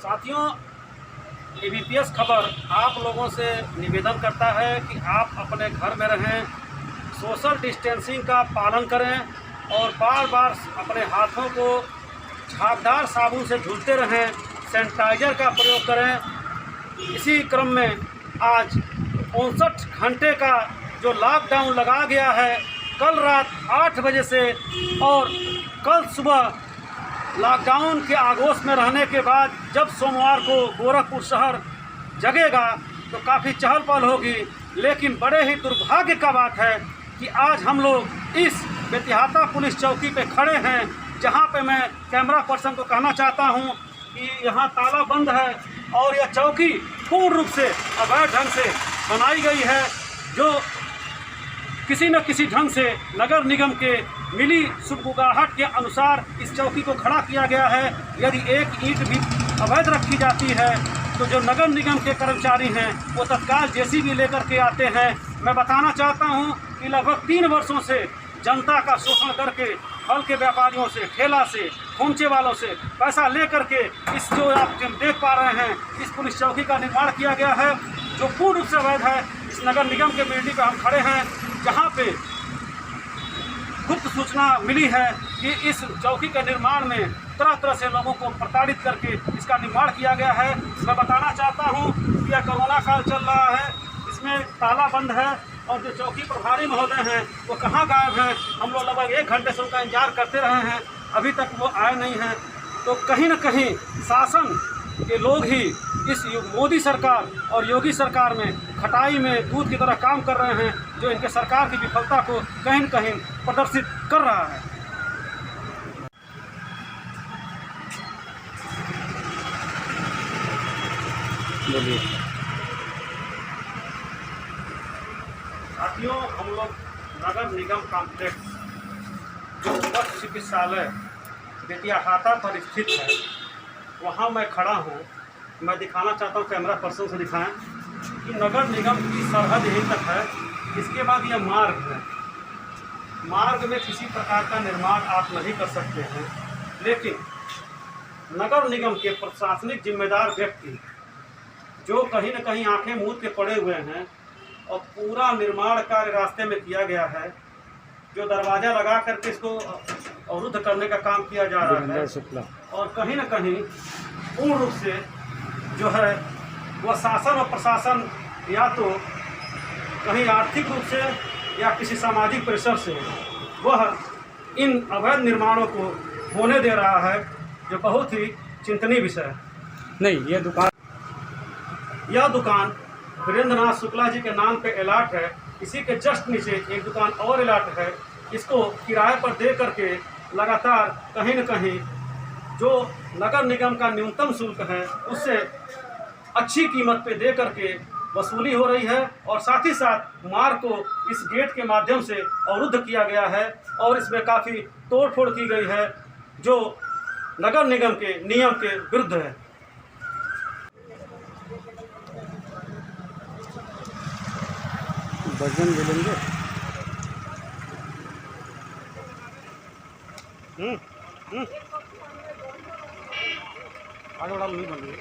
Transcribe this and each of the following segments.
साथियों, एबीपीएस खबर आप लोगों से निवेदन करता है कि आप अपने घर में रहें, सोशल डिस्टेंसिंग का पालन करें और बार बार अपने हाथों को झागदार साबुन से धुलते रहें, सैनिटाइजर का प्रयोग करें। इसी क्रम में आज 59 घंटे का जो लॉकडाउन लगा गया है, कल रात 8 बजे से और कल सुबह लॉकडाउन के आगोश में रहने के बाद जब सोमवार को गोरखपुर शहर जगेगा तो काफ़ी चहल पहल होगी। लेकिन बड़े ही दुर्भाग्य का बात है कि आज हम लोग इस बेतिहाता पुलिस चौकी पे खड़े हैं, जहां पे मैं कैमरा पर्सन को कहना चाहता हूं कि यहां ताला बंद है और यह चौकी पूर्ण रूप से अवैध ढंग से बनाई गई है, जो किसी न किसी ढंग से नगर निगम के मिली सुगबुगाहट के अनुसार इस चौकी को खड़ा किया गया है। यदि एक ईंट भी अवैध रखी जाती है तो जो नगर निगम के कर्मचारी हैं वो तत्काल जेसीबी लेकर के आते हैं। मैं बताना चाहता हूं कि लगभग 3 वर्षों से जनता का शोषण करके फल के व्यापारियों से, ठेला से, खोमचे वालों से पैसा ले करके इस जो आप देख पा रहे हैं इस पुलिस चौकी का निर्माण किया गया है, जो पूर्ण रूप से अवैध है। इस नगर निगम के बिल्डिंग पर हम खड़े हैं, जहां पे गुप्त सूचना मिली है कि इस चौकी के निर्माण में तरह तरह से लोगों को प्रताड़ित करके इसका निर्माण किया गया है। मैं बताना चाहता हूं कि यह कोरोना काल चल रहा है, इसमें ताला बंद है और जो चौकी प्रभारी महोदय हैं वो कहाँ गायब हैं। हम लोग लगभग 1 घंटे से उनका इंतजार करते रहे हैं, अभी तक वो आए नहीं हैं। तो कहीं न कहीं शासन के लोग ही इस मोदी सरकार और योगी सरकार में खटाई में दूध की तरह काम कर रहे हैं, जो इनके सरकार की विफलता को कहीं न कहीं प्रदर्शित कर रहा है। बोलिए साथियों, हम लोग नगर निगम कॉम्प्लेक्स जो वक्फ चिकित्सालय बेतिहाता पर स्थित है, वहाँ मैं खड़ा हूँ। मैं दिखाना चाहता हूँ, कैमरा पर्सन से दिखाएं कि नगर निगम की सरहद यहीं तक है। इसके बाद यह मार्ग है, मार्ग में किसी प्रकार का निर्माण आप नहीं कर सकते हैं। लेकिन नगर निगम के प्रशासनिक जिम्मेदार व्यक्ति जो कहीं न कहीं आंखें मूंद के पड़े हुए हैं और पूरा निर्माण कार्य रास्ते में किया गया है, जो दरवाज़ा लगा करके इसको अवरुद्ध करने का काम किया जा रहा है। और कहीं न कहीं पूर्ण रूप से जो है वह शासन और प्रशासन या तो कहीं आर्थिक रूप से या किसी सामाजिक प्रेशर से वह इन अवैध निर्माणों को होने दे रहा है, जो बहुत ही चिंतनीय विषय है। नहीं, यह दुकान वीरेंद्रनाथ शुक्ला जी के नाम पे अलॉट है। इसी के जस्ट नीचे एक दुकान और अलॉट है। इसको किराए पर दे करके लगातार कहीं न कहीं जो नगर निगम का न्यूनतम शुल्क है उससे अच्छी कीमत पे दे करके वसूली हो रही है। और साथ ही साथ मार्ग को इस गेट के माध्यम से अवरुद्ध किया गया है और इसमें काफ़ी तोड़फोड़ की गई है, जो नगर निगम के नियम के विरुद्ध है। भजन बोलेंगे। आगे बढ़ा नहीं बन रही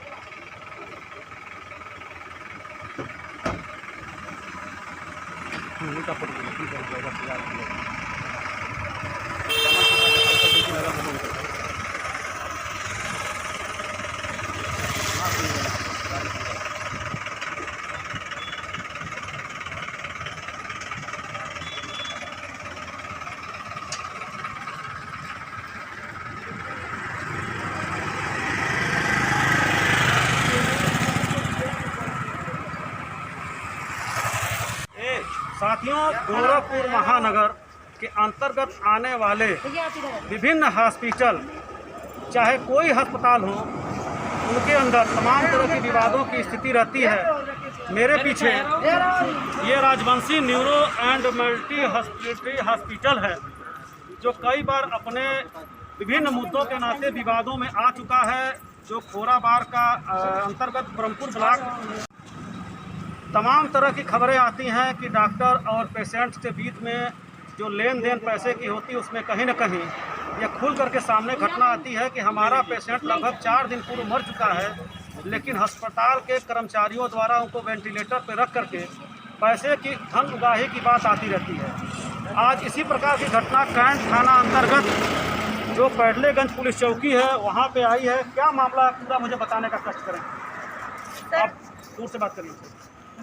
साथियों, गोरखपुर महानगर के अंतर्गत आने वाले विभिन्न हॉस्पिटल, चाहे कोई अस्पताल हो, उनके अंदर तमाम तरह के विवादों की स्थिति रहती है। मेरे पीछे ये Rajvanshi neuro and multi speciality hospital है, जो कई बार अपने विभिन्न मुद्दों के नाते विवादों में आ चुका है। जो खोराबार का अंतर्गत ब्रह्मपुर ब्लॉक, तमाम तरह की खबरें आती हैं कि डॉक्टर और पेशेंट्स के बीच में जो लेन देन पैसे की होती है उसमें कहीं न कहीं यह खुल करके सामने घटना आती है कि हमारा पेशेंट लगभग 4 दिन पूर्व मर चुका है लेकिन अस्पताल के कर्मचारियों द्वारा उनको वेंटिलेटर पर रख करके पैसे की धन उगाही की बात आती रहती है। आज इसी प्रकार की घटना कैंट थाना अंतर्गत जो पैडलेगंज पुलिस चौकी है वहाँ पे आई है। क्या मामला है पूरा मुझे बताने का कष्ट करें। आप दूर से बात करिए।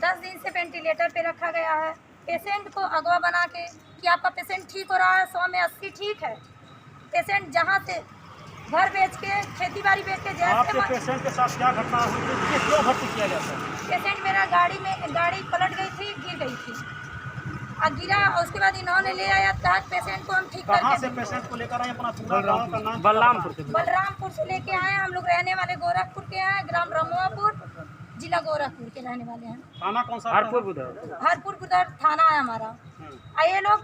10 दिन से वेंटिलेटर पे रखा गया है। पेशेंट को अगवा बना के कि आपका पेशेंट ठीक हो रहा है, 100 में 80 ठीक है। पेशेंट जहाँ से घर बेच के खेती बाड़ी बेच के आपके पेशेंट के साथ क्या घटना हुई थी, क्यों भर्ती किया गया था? पेशेंट मेरा गाड़ी पलट गई थी, गिर गई थी और गिरा। उसके बाद इन्होंने ले आया तक पेशेंट को हम ठीक करके। कहाँ से पेशेंट को लेकर आए? अपना पूरा गाँव का नाम? बलरामपुर से लेके आए। हम लोग रहने वाले गोरखपुर के हैं, ग्राम रमुआपुर, जिला गोरखपुर के रहने वाले हैं। थाना कौन सा? हरपुर बुधर थाना है हमारा। ये लोग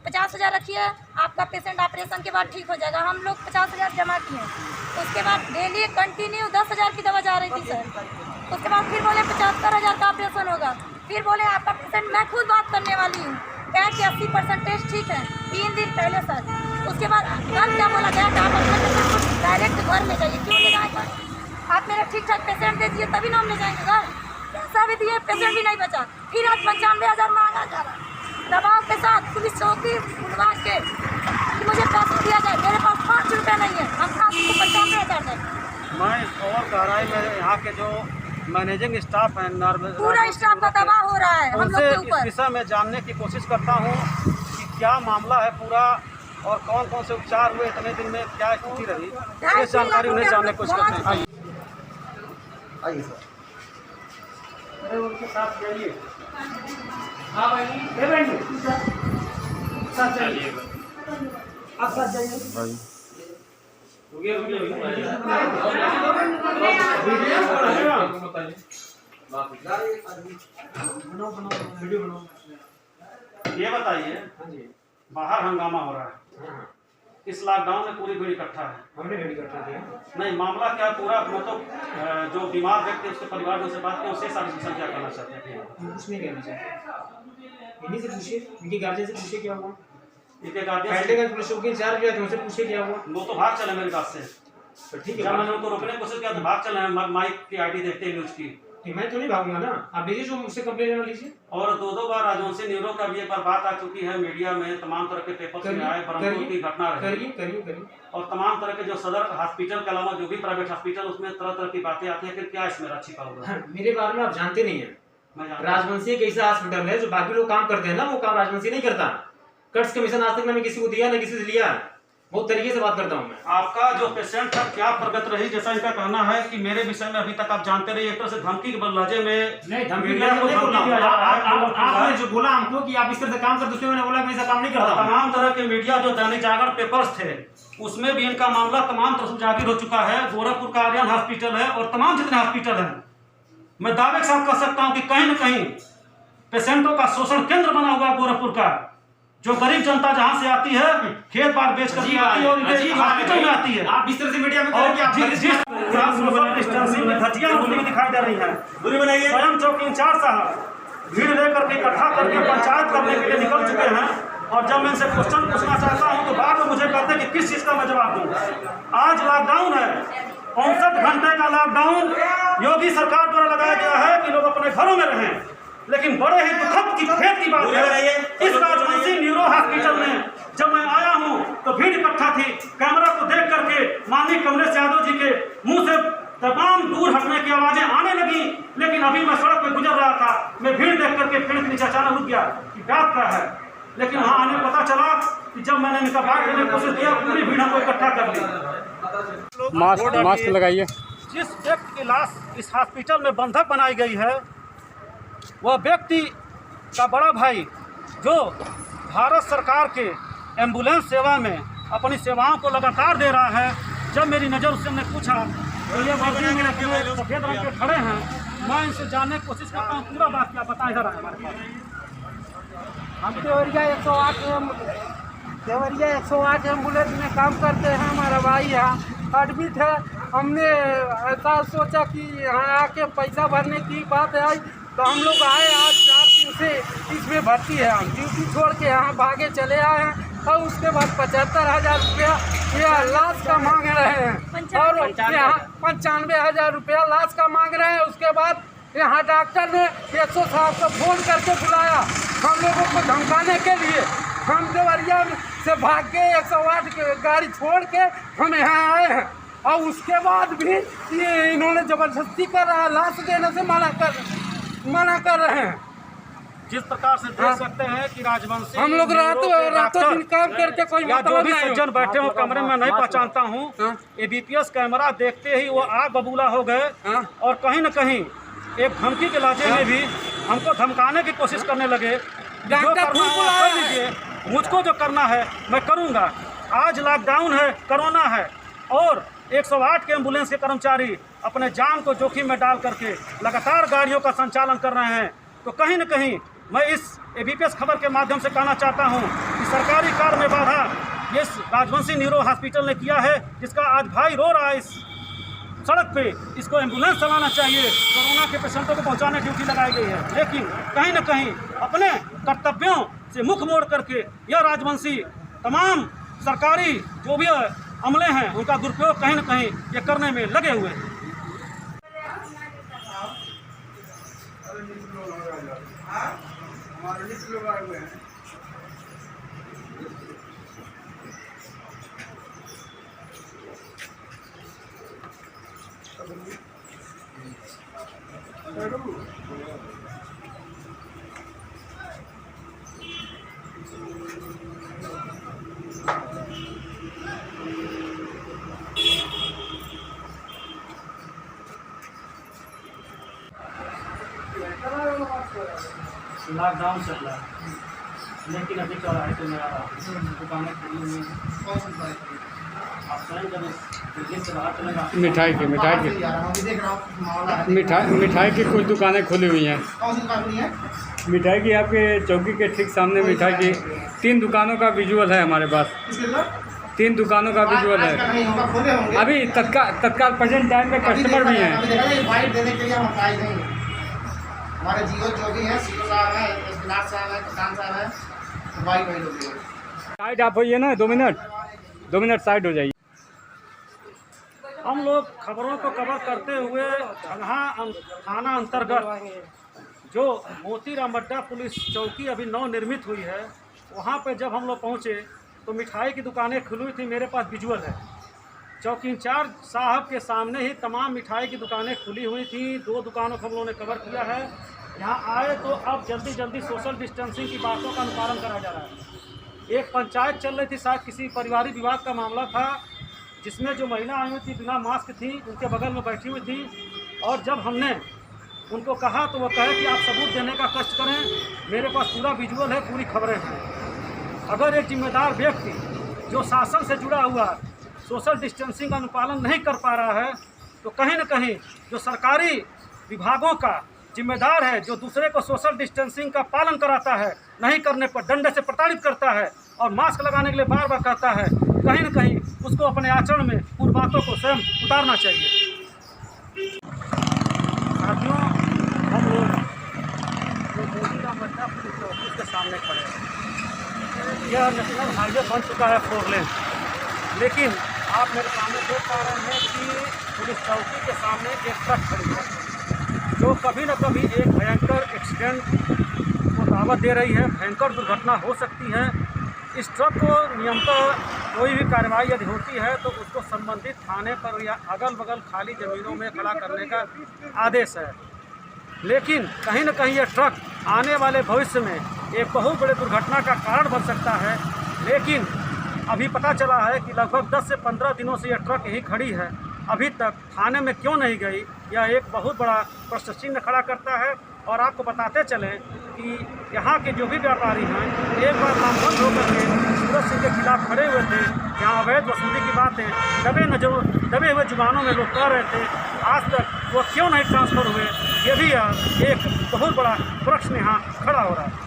50,000 रखिए, आपका पेशेंट ऑपरेशन के बाद ठीक हो जाएगा। हम लोग 50,000 जमा किए। उसके बाद डेली कंटिन्यू 10,000 की दवा जा रही थी सर। उसके बाद फिर बोले 75,000 का ऑपरेशन होगा। फिर बोले आपका पेशेंट, मैं खुद बात करने वाली हूँ, कह कि 80% टेस्ट ठीक है 3 दिन पहले सर। उसके बाद कल क्या बोला गया कि आप अपने पेशेंट को डायरेक्ट घर ले जाइए। क्यों ले जाएगा? आप मेरा ठीक ठाक पेशेंट दे दिए तभी ना हम ले जाएंगे घर। पैसा भी दिए, पेशेंट भी नहीं बचा। फिर आज 95,000 मांगा जा रहा है दबाव के साथ। पुलिस चौकी बुलवा के कि मुझे पैसा दिया जाए। मेरे पास 5 रुपये नहीं है, हम आपको 95,000 दें। मैं और गहराई में यहाँ के जो मैनेजिंग स्टाफ है, पूरा स्टाफ का दबाव हो रहा है हम लोग के ऊपर। इस विषय में जानने की कोशिश करता हूँ कि क्या मामला है पूरा और कौन कौन से उपचार हुए इतने दिन में, क्या स्थिति रही, ये जानकारी उन्हें जानने की कोशिश करते हैं। आइए सर, अरे उनके साथ जाइए। हाँ भाई, साथ जाइए, आप साथ जाइए भाई। ये बताइए, बाहर हंगामा हो रहा है, इस लॉकडाउन में पूरी भीड़ इकट्ठा है। हमने भीड़ इकट्ठा किया नहीं, मामला क्या पूरा मतलब जो बीमार व्यक्ति उसके परिवार में से बात की उससे सारी क्या करना चाहते हैं? कुछ नहीं कहना चाहते, इन्हीं से पूछिए, इनके गार्जियन से पूछिए क्या हुआ। इनके गार्जियन पुलिस चौकी इंचार्ज भी आए थे, उनसे पूछिए क्या हुआ। वो तो भाग चले मेरे पास से। तो ठीक है, जब मैंने उनको रोकने की कोशिश किया तो भाग चले। माइक की आईडी देखते ही उसकी। मैं तो नहीं भागूंगा ना, आप लीजिए जो मुझसे कंप्लेन लेना लीजिए। और 2 बार राजवंशी न्यूरो का भी एक बार बात आ चुकी है मीडिया में, तमाम तरह के पेपर में आए, ब्रह्मपुर की घटना रही। करिए और तमाम तरह के जो सदर हॉस्पिटल के अलावा जो भी प्राइवेट हॉस्पिटल उसमें तरह तरह की बातें आती है। क्या इसमें छिपा हुआ? मेरे बारे में आप जानते नहीं है। राजवंशी एक ऐसा हॉस्पिटल है जो बाकी लोग काम करते हैं ना, वो काम राजवंशी नहीं करता। कट्स कमीशन आज तक मैंने किसी को दिया ना किसी से लिया, बहुत तरीके से बात करता हूँ मैं। आपका जो पेशेंट था क्या प्रगति रही? जैसा इनका कहना है कि मेरे विषय में अभी तक आप जानते रहिए, एक तरह से धमकी के लहजे में नहीं, धमकी आपने जो बोला हमको कि आप इस तरह से काम करते, उसमें मैंने बोला मैं ऐसा काम नहीं करता। तमाम तरह के मीडिया जो दैनिक जागरण पेपर्स थे उसमें भी इनका मामला तमाम तरह से उजागर हो चुका है। गोरखपुर का आर्यन हॉस्पिटल है और तमाम जितने हॉस्पिटल हैं, मैं दावे के साथ कह सकता हूँ कि कहीं न कहीं पेशेंटों का शोषण केंद्र बना हुआ है गोरखपुर का। जो गरीब जनता जहाँ से आती है, खेत बार बेच कर आती है और हॉस्पिटल में आती है। आप इस तरह से मीडिया में सोशल डिस्टेंसिंग में धज्जियां उड़ती हुई दिखाई दे रही है। दूरी बनाइए। स्वयं चौकी इंचार्ज साहब भीड़ लेकर के इकट्ठा करके पंचायत करने के लिए निकल चुके हैं और जब मैं इनसे क्वेश्चन पूछना चाहता हूँ तो बाद में मुझे कहते हैं कि किस चीज़ का मैं जवाब दूँ। आज लॉकडाउन है, 65 घंटे का लॉकडाउन योगी सरकार द्वारा लगाया गया है कि लोग अपने घरों में रहें, लेकिन बड़े ही दुखद की खेत की बात है इस राजवंशी न्यूरो हॉस्पिटल में जब मैं आया हूं तो भीड़ इकट्ठा थी। कैमरा को देख करके माननीय कमलेश यादव जी के मुंह से तमाम दूर हटने की आवाजें आने लगी, लेकिन अभी मैं सड़क पे गुजर रहा था, मैं भीड़ देख करके पेड़ के नीचे अचानक रुक गया कि बात क्या है। लेकिन वहां आने पता चला कि जब मैंने इनका बात करने की कोशिश किया पूरी भीड़ हमको इकट्ठा कर ली। मास्क लगाइए। जिस व्यक्ति की लाश इस हॉस्पिटल में बंधक बनाई गई है वह व्यक्ति का बड़ा भाई जो भारत सरकार के एम्बुलेंस सेवा में अपनी सेवाओं को लगातार दे रहा है। जब मेरी नज़र उससे हमने पूछा तो ये वर्दी में सफ़ेद रंग के खड़े हैं, मैं इनसे जानने की कोशिश करता हूँ पूरा बात क्या बता इधर है हमारे पास। हम देवरिया 108 एम्बुलेंस में काम करते हैं। हमारा भाई यहाँ एडमिट है। हमने ऐसा सोचा कि यहाँ आके पैसा भरने की बात आई तो हम लोग आए। आज 4 दिन से इसमें भर्ती है। हम ड्यूटी छोड़ के यहाँ भागे चले आए हैं। और उसके बाद 75,000 रुपया यह लाश का मांग रहे हैं और यहाँ 95,000 रुपया लाश का मांग रहे हैं। उसके बाद यहाँ डॉक्टर ने 107 को फोन करके बुलाया हम लोगों को धमकाने के लिए। हम देवरिया से भाग के 108 की गाड़ी छोड़ के हम यहाँ आए हैं और उसके बाद भी ये इन्होंने जबरदस्ती कर रहा है, लाश देने से मना कर रहे हैं। जिस प्रकार से देख सकते हैं कि राजवंशी हम लोग रातों दिन काम करके कोई या जो भी सज्जन बैठे हो कमरे में नहीं पहचानता हूँ, ABPS कैमरा देखते ही वो आग बबूला हो गए और कहीं न कहीं एक धमकी के लाजे में भी हमको धमकाने की कोशिश करने लगे। जो करना है कर लीजिए, मुझको जो करना है मैं करूँगा। आज लॉकडाउन है, कोरोना है और 108 के एम्बुलेंस के कर्मचारी अपने जान को जोखिम में डाल करके लगातार गाड़ियों का संचालन कर रहे हैं। तो कहीं न कहीं मैं इस ABPS खबर के माध्यम से कहना चाहता हूं कि सरकारी कार्य में बाधा इस राजवंशी न्यूरो हॉस्पिटल ने किया है, जिसका आज भाई रो रहा है इस सड़क पे। इसको एम्बुलेंस चलाना चाहिए, कोरोना के पेशेंटों को पहुंचाने की ड्यूटी लगाई गई है, लेकिन कहीं न कहीं अपने कर्तव्यों से मुख मोड़ करके यह राजवंशी तमाम सरकारी जो भी अमले हैं उनका दुरुपयोग कहीं न कहीं ये करने में लगे हुए हैं। लॉकडाउन चल रहा है, लेकिन अभी चौराहे पे मेरा दुकानें खुली हुई हैं। आप स्वयं जब बिजनेस से बाहर चलेगा मिठाई की कुछ दुकानें खुली हुई हैं। मिठाई की आपके चौकी के ठीक सामने मिठाई की 3 दुकानों का विजुअल है हमारे पास। 3 दुकानों का विजुअल है। अभी तत्काल प्रेजेंट टाइम में कस्टमर भी हैं। हमारे जियो जो भी है, सीओ साहब है, एसपीनाथ साहब है, कप्तान साहब है, वही लोग हैं। साइड आप होइए ना, 2 मिनट साइड हो जाइए। हम लोग खबरों को कवर करते हुए थाना अंतर्गत जो मोतीराम अड्डा पुलिस चौकी अभी नव निर्मित हुई है, वहाँ पे जब हम लोग पहुँचे तो मिठाई की दुकानें खुली हुई थी। मेरे पास विजुअल है। चौकी इंचार्ज साहब के सामने ही तमाम मिठाई की दुकानें खुली हुई थी। 2 दुकानों को हम लोगों ने कवर किया है। यहाँ आए तो अब जल्दी सोशल डिस्टेंसिंग की बातों का अनुपालन करा जा रहा है। एक पंचायत चल रही थी, शायद किसी पारिवारिक विवाद का मामला था, जिसमें जो महिला आई हुई थी बिना मास्क थी, उनके बगल में बैठी हुई थी। और जब हमने उनको कहा तो वो कहे कि आप सबूत देने का कष्ट करें। मेरे पास पूरा विजुअल है, पूरी खबरें हैं। अगर एक जिम्मेदार व्यक्ति जो शासन से जुड़ा हुआ सोशल डिस्टेंसिंग का अनुपालन नहीं कर पा रहा है, तो कहीं न कहीं जो सरकारी विभागों का जिम्मेदार है, जो दूसरे को सोशल डिस्टेंसिंग का पालन कराता है, नहीं करने पर डंडे से प्रताड़ित करता है और मास्क लगाने के लिए बार बार कहता है, कहीं न कहीं उसको अपने आचरण में उन बातों को स्वयं उतारना चाहिए। साथियों, हम लोग मोतीराम अड्डा पुलिस चौकी के सामने खड़े हैं। यह नेशनल हाईवे बन चुका है 4 लेन, लेकिन आप मेरे सामने देख पा रहे हैं कि पुलिस चौकी के सामने एक ट्रक खड़ी है, जो कभी न कभी एक भयंकर एक्सीडेंट को दावत दे रही है। भयंकर दुर्घटना हो सकती है। इस ट्रक को नियमतः कोई भी कार्रवाई यदि होती है तो उसको संबंधित थाने पर या अगल बगल खाली ज़मीनों में खड़ा करने का आदेश है। लेकिन कहीं न कहीं ये ट्रक आने वाले भविष्य में एक बहुत बड़े दुर्घटना का कारण बन सकता है। लेकिन अभी पता चला है कि लगभग 10 से 15 दिनों से यह ट्रक यहीं खड़ी है, अभी तक थाने में क्यों नहीं गई, यह एक बहुत बड़ा प्रश्न चिन्ह खड़ा करता है। और आपको बताते चलें कि यहाँ के जो भी व्यापारी हैं, एक बार नामबंद होकर के सूरज सिंह के खिलाफ खड़े हुए थे, जहाँ अवैध वसूली की बातें दबे हुए जुबानों में लोग कह रहे थे। आज तक वो क्यों नहीं ट्रांसफ़र हुए, ये भी एक बहुत बड़ा प्रश्न यहाँ खड़ा हो रहा है।